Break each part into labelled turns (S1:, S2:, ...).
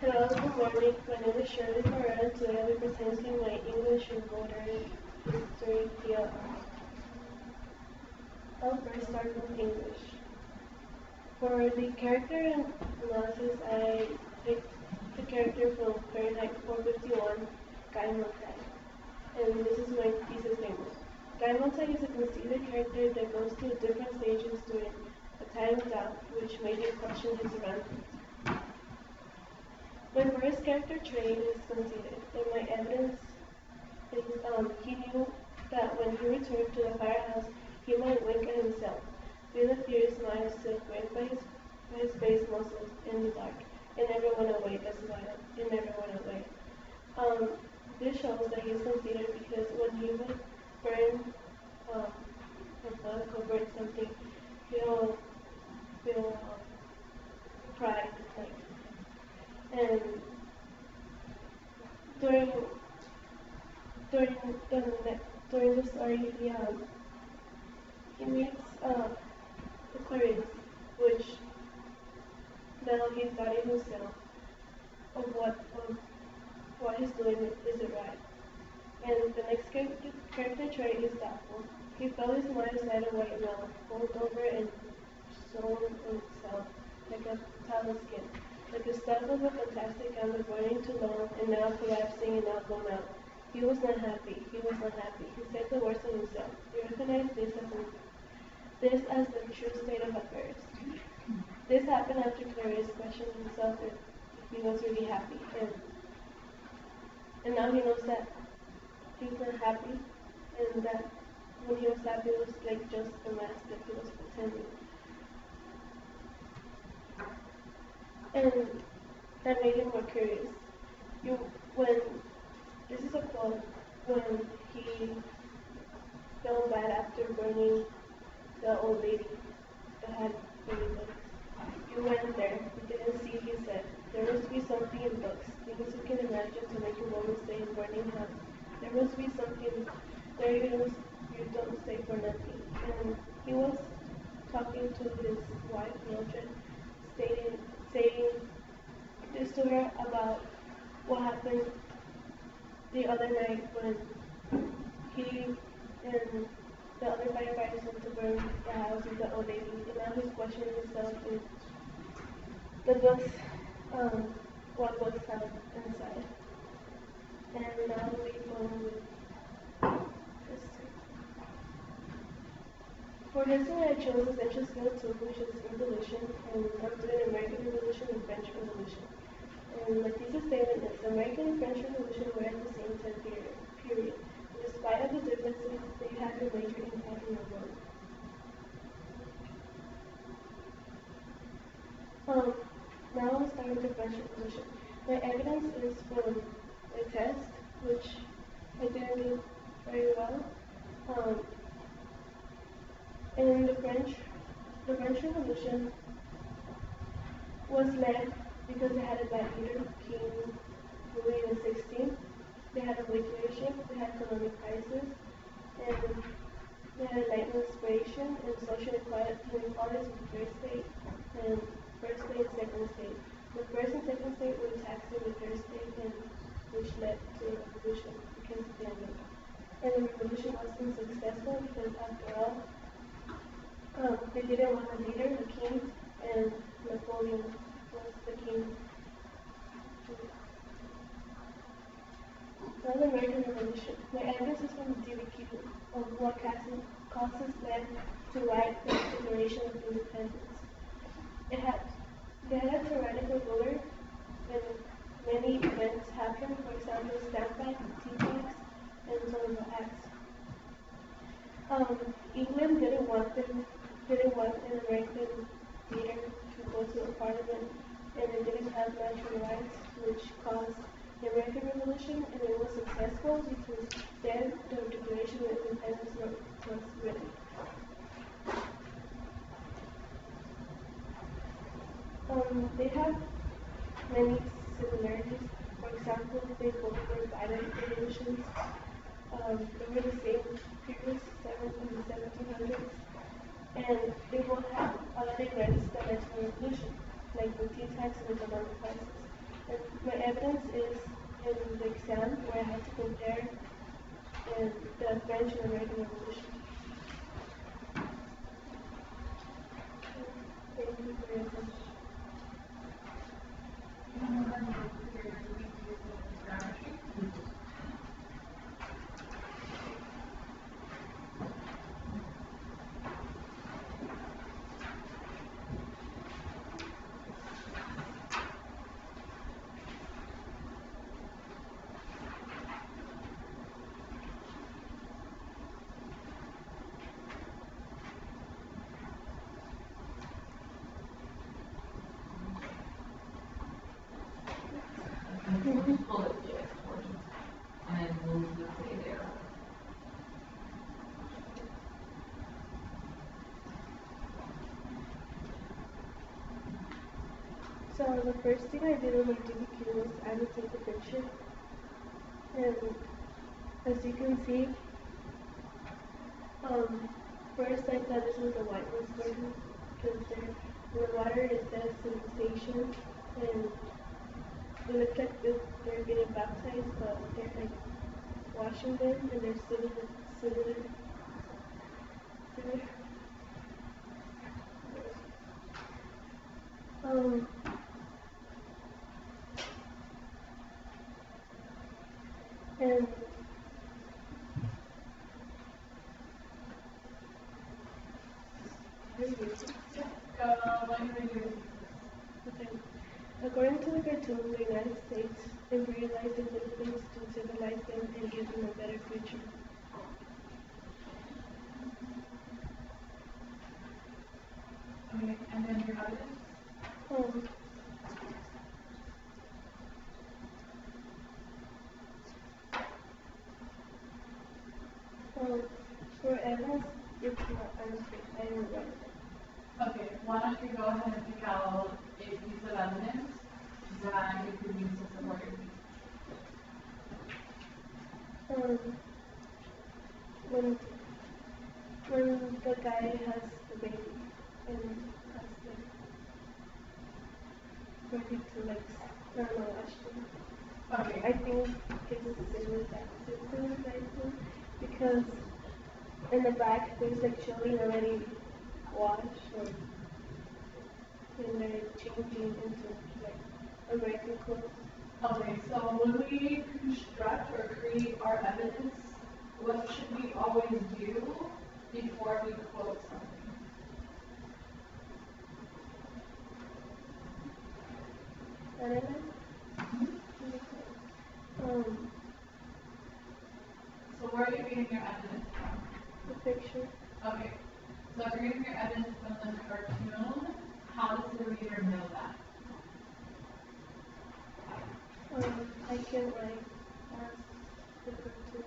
S1: Hello, good morning. My name is Shirley Barrera. Today I'll be presenting my English and modern history POL. I'll first start with English. For the character analysis, I picked the character from Fahrenheit 451, Guy Montag. And this is my thesis statement. Guy Montag is a conceited character that goes through different stages during a time of doubt, which made him question his surroundings. My first character trait is conceited, and my evidence is he knew that when he returned to the firehouse, he might wink at himself, feel a furious smile silk right by his face muscles in the dark, and never went away. The smile, it never went away. This shows that he's conceited because when he would burn a book or burn something, he'll feel pride, like. And during the story, he meets Clarice, which now he's doubting himself of what he's doing isn't right. And the next character trait is doubtful. He felt his mind slide away now, fold over and sewn on itself like a towel skin. Like the stuff of a fantastic gown burning too long and now collapsing and now blown out. He was not happy. He was not happy. He said the worst of himself. He recognized this as the true state of affairs. This happened after Clarice questioned himself if he was really happy, and now he knows that he's not happy, and that when he was happy it was like just the mask that he was pretending. And that made him more curious. This is a quote, when he felt bad after burning the old lady that had many books. You went there, you didn't see, he said. There must be something in books, things you can imagine to make a woman stay in burning house. There must be something there you don't stay for nothing. And he was talking to his wife, Mildred, saying this to her about what happened the other night when he and the other firefighters went to burn the house with the old lady, and now he's questioning himself with the books, what books have inside. And now we go with history. For history, I chose Essential Skill 2, which is Revolution, and I'm doing American Revolution and French Revolution. And my thesis statement is American and French Revolution were at the same time period. Despite of the differences, they had a major impact in the world. Now I'll start with the French Revolution. My evidence is from a test, which I didn't do very well. And the French Revolution was led because they had a bad leader, King Louis XVI. They had a weak leadership, they had economic crisis, and they had a lack of inspiration and social inequalities with the first state and second state. The first and second state were taxing the third state, and which led to a revolution because of the enemy. And the revolution wasn't successful because after all, they didn't want a leader, a king, and Napoleon was the king. Now the American Revolution. My evidence is from the DBQ of what causes led to write the Declaration of Independence. They had a tyrannical ruler, and many events happened. For example, stamp act, tea tax, and some of the acts. England didn't want an American leader to go to the parliament, and they didn't have natural rights, which caused the American Revolution, and it was successful because then the Declaration of Independence was written. They have many similarities. For example, they both were violent revolutions. They were the same period, in the 1700s, and they both have other events that led to a revolution, like the tea tax and the economic crisis. And for your question.
S2: Pull it the X portion and move the K there.
S1: So the first thing I did on my DBQ was annotate the picture. And as you can see, first I thought this was the whitelist version because the water is says sensation, and it looks like they're getting baptized, but they're like washing them and they're similar. And okay. According to the cartoon, the United States imperialized the Philippines to civilize them and give them a better future.
S2: Okay, and then your evidence?
S1: For evidence, it's not annotated. I didn't write it.
S2: Okay, why don't you go ahead and pick out a piece of evidence that you could use to support your thesis?
S1: When the guy has the baby and has like ready to like, I don't know, actually.
S2: Okay.
S1: I think it's civilization because in the back there's like children already washed or and they're changing into like American clothes.
S2: Okay, so when we construct or create our evidence, what should we always do before we quote something?
S1: Evidence?
S2: So where are you getting your evidence from?
S1: The picture.
S2: Okay, so if you're getting your evidence from the cartoon, how does the reader know that?
S1: I can like ask the cartoon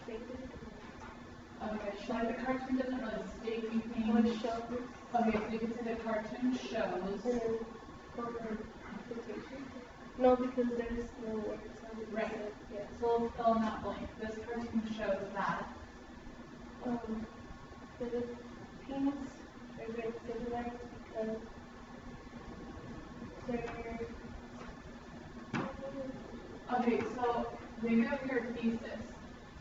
S1: stated.
S2: Okay, so the cartoon doesn't really state anything.
S1: Or shows.
S2: Okay, so you can say the cartoon shows.
S1: And then quotation. No, because there's no words on it.
S2: Right.
S1: Yeah.
S2: So we'll fill in that blank. This cartoon shows that.
S1: Philippines are very civilized because they're
S2: Okay, so think of your thesis.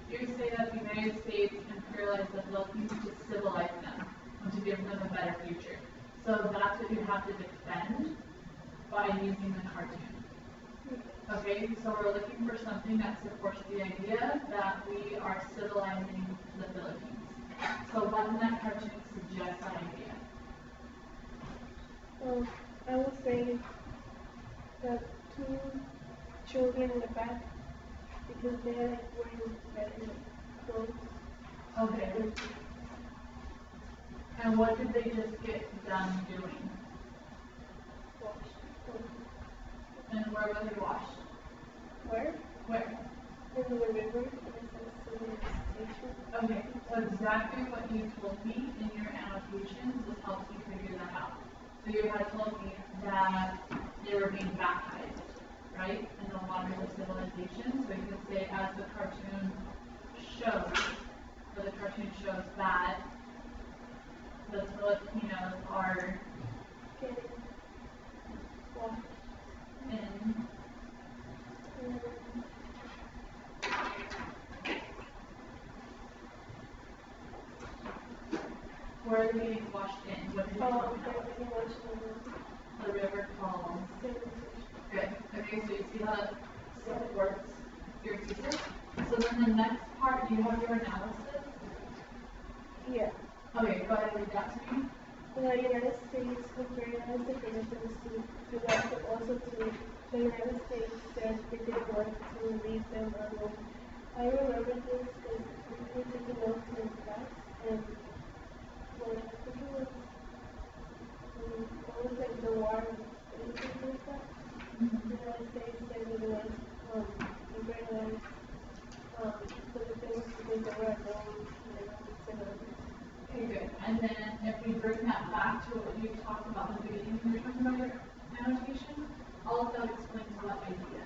S2: You say that the United States imperialized the Philippines to civilize them and to give them a better future. So that's what you have to defend by using the cartoon. Okay, so we're looking for something that supports the idea that we are civilizing the Philippines. So what in that cartoon suggests that idea?
S1: I will say the two children in the back because they're like wearing better clothes.
S2: Okay. And what did they just get done doing?
S1: Washed.
S2: And where were they washed?
S1: Where?
S2: Where?
S1: In the river. And it says civilization.
S2: Okay, so exactly what you told me in your annotations will help you figure that out. So you had told me that they were being baptized, right, in the waters of civilization. So you can say, as the cartoon shows, or the cartoon shows that the Filipinos are
S1: Getting washed.
S2: in where are they being washed in? What did you tell me that was?
S1: which one?
S2: The river column. Good. Okay, so you see how it works your thesis? So then the next part, you have your analysis.
S1: Yeah.
S2: Okay, go ahead and read that to me.
S1: The United States imperialized the Philippines to that, but also to the United States said it didn't want to leave them alone. I remember this because we were taking notes in class, and when I think it was like the war, anything like that. The United States said it didn't want to imperialize Philippines because they were alone,
S2: Okay, good. And then if we bring that back to what you talked about in the beginning when you were talking about your annotation, all of that explains what idea.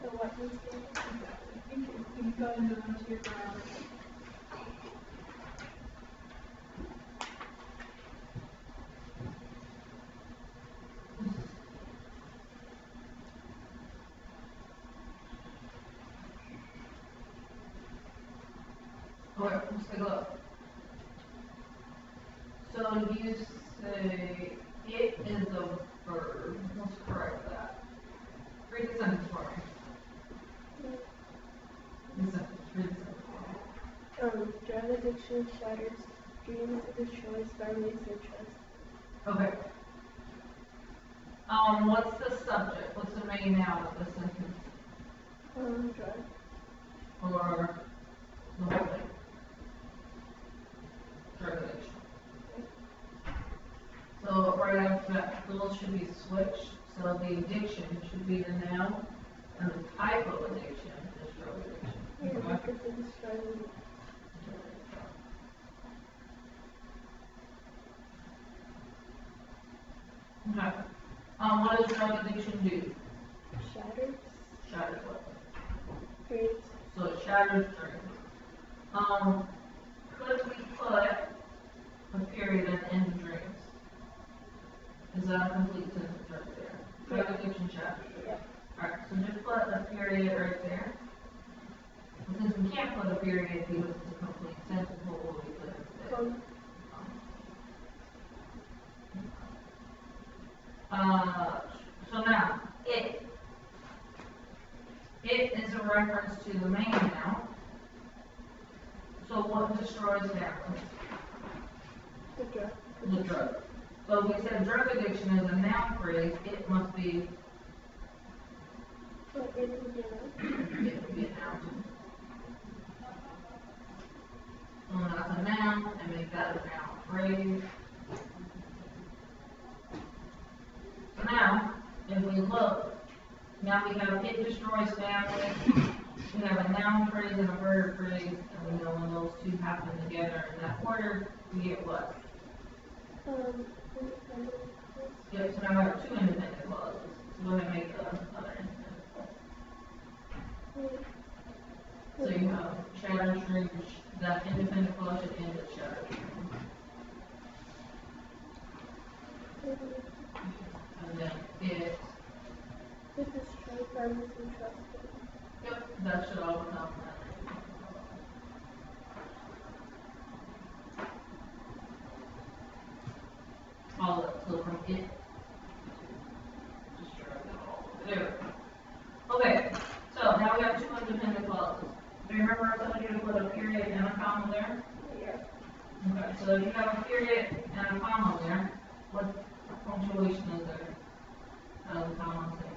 S1: So what was it?
S2: Exactly. Thank you. You can go ahead and move on to your ground. Okay, let's take a look. So you say it is a verb. Let's correct that. Read the sentence for me. Read the sentence. Read the sentence.
S1: Drug addiction shatters dreams, it destroys families and trust.
S2: Okay. What's the subject? What's the main noun of the sentence?
S1: Drug.
S2: Or the whole thing? Drug addiction. So right after that, those should be switched. So the addiction should be the noun, and the type of addiction is drug addiction.
S1: Yeah, because it destroys families.
S2: Okay. What does drug addiction do?
S1: Shatters.
S2: Shatters what?
S1: Dreams.
S2: So it shatters dreams. Could we put a period at the end of dreams? Is that a complete sentence right there? Drug addiction shatters.
S1: Yeah.
S2: Alright, so just put a period right there. And since we can't put a period because it's a complete sentence, what will we put instead? So now, it is a reference to the main noun. So what destroys families?
S1: The drug.
S2: The drug. So we said drug addiction is a noun phrase, it must be,
S1: So it would be
S2: it would be a noun. So that's a noun, and make that a noun phrase. So now, if we look, now we have it destroys families, we have a noun phrase and a verb phrase, and we know when those two happen together in that order, we get what? Yep, so now we have two independent clauses. So go ahead and make the other independent clause. So you have shatter string, that independent clause should end at shatter string. And then it.
S1: It destroys families and trust.
S2: Yep, that should all become that. All of it, so from it. Just drag that all over there. Okay, so now we have two independent clauses. Do you remember I told you to put a period and a comma there?
S1: Yeah.
S2: Okay, so if you have a period and a comma there, what punctuation is there? Out of the comma saying.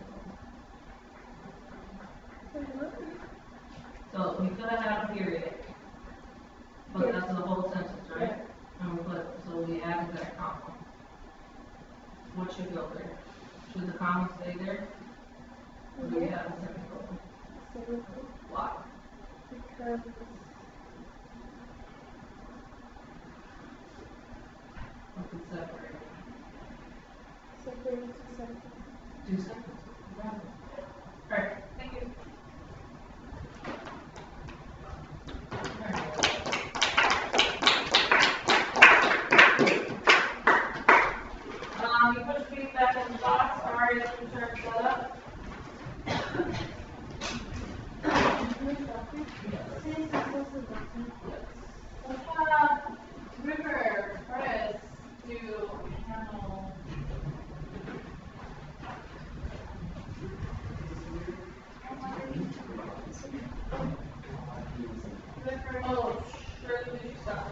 S2: So we could have had a period, but that's the whole sentence, right?
S1: Yeah.
S2: And we put, so we added that comma. What should go there? Should the comma stay there? Or do we have a semicolon? Why?
S1: Because
S2: What's it separate?
S1: separated to something.
S2: Two sentences. Alright, thank you. You put feedback in the box. Sorry, let me turn that up.
S1: Since it's also
S2: river, forest to handle. River. Oh, surely stop.